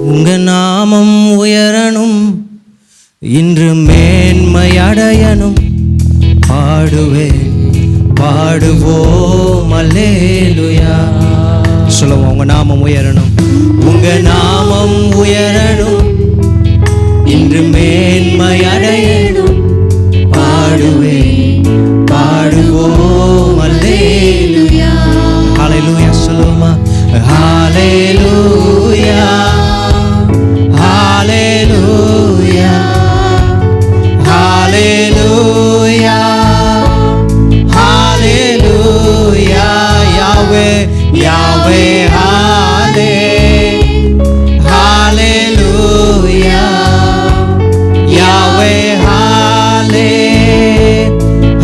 உங்க நாமம் உயரணும், இன்று மேன்மை அடையணும். பாடுவேன் பாடுவோம் அல்லேலூயா. சொல்லுவோம், உங்க நாமம் உயரணும், உங்க நாமம் உயரணும், இன்று மேன்மை அடையணும். பாடுவேன் பாடுவோம் அல்லேலூயா. ஹல்லேலூயா சொல்லுமா, ஹல்லேலூயா ஹல்லேலூயா ஹல்லேலூயா ஹல்லேலூயா. யாவே யாவே ஹல்லேலூயா யாவே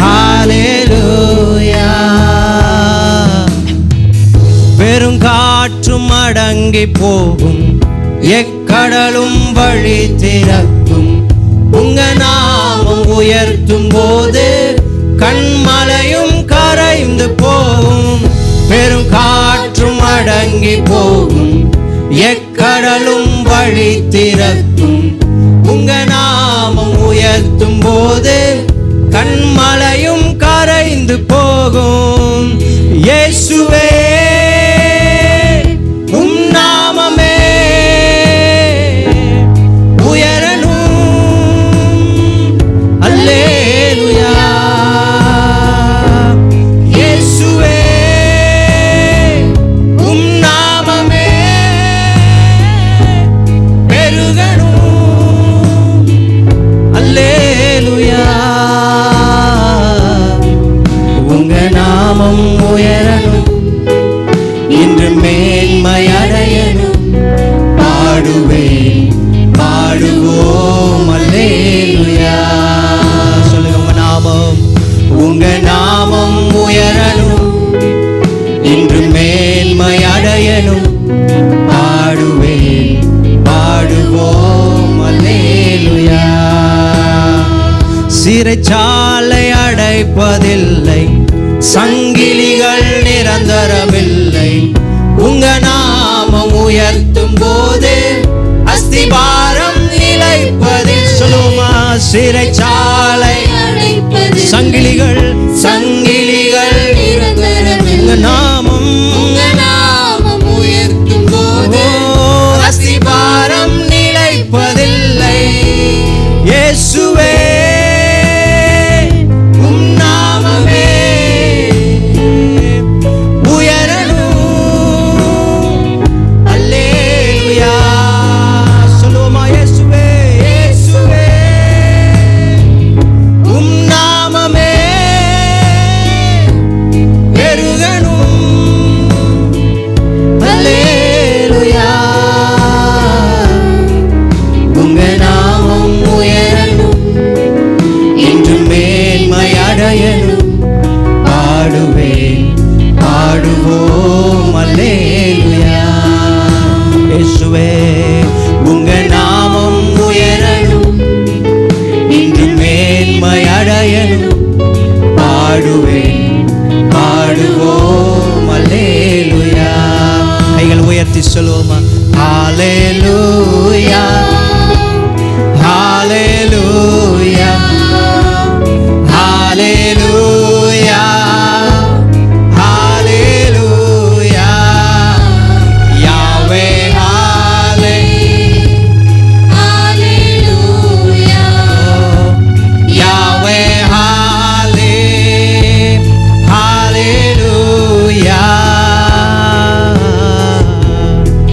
ஹல்லேலூயா. பெருங்காற்றும் அடங்கி போகும், எக்கடலும் வழி திறக்கும். உங்க நாமம் உயர்த்தும் போது கண்மலையும் கரைந்து போகும். பெருங்காற்றும் அடங்கி போகும், எக்கடலும் வழி திறக்கும். உங்க நாமம் உயர்த்தும் போது கண்மலையும் கரைந்து போகும். இயேசுவே உம் நாமமே உயரணும். அல்லேலூயா. இயேசுவே உம் நாமமே பெருகணும். அல்லேலூயா. உங்க நாமம் உயரணும், இன்று மேன்மை அடையணும். பாடுவேன் பாடுவோம் அல்லேலூயா. சொல்லுங்க, உங்க நாமம் உங்க நாமம் உயரணும், இன்று மேன்மை அடையணும். பாடுவேன் பாடுவோம் அல்லேலூயா. சிறைச்சாலை அடைப்பதில்லை, சங்கிலிகள் நிரந்தரமில்லை. உங்க நாமம் உயர்த்தும் போது அஸ்திபாரம் நிலைப்பதில். சொல்லுமா, சிறைச்சாலை சங்கிலிகள் சங்கிலிகள் உங்க நாமம் உயர்த்தும் போது அஸ்திபாரம் நிலைப்பதில்லை. இயேசுவே உம் நாமமே உயரணும். அல்லேலூயா. சொல்லுவோமா, இயேசுவே இயேசுவே உம் நாமமே பெருகணும். அல்லேலூயா. உங்க நாமம் உயரணும், இன்று மேன்மை அடையணும். பாடுவேன் பாடுவோம் அல்லேலூயா. இயேசுவே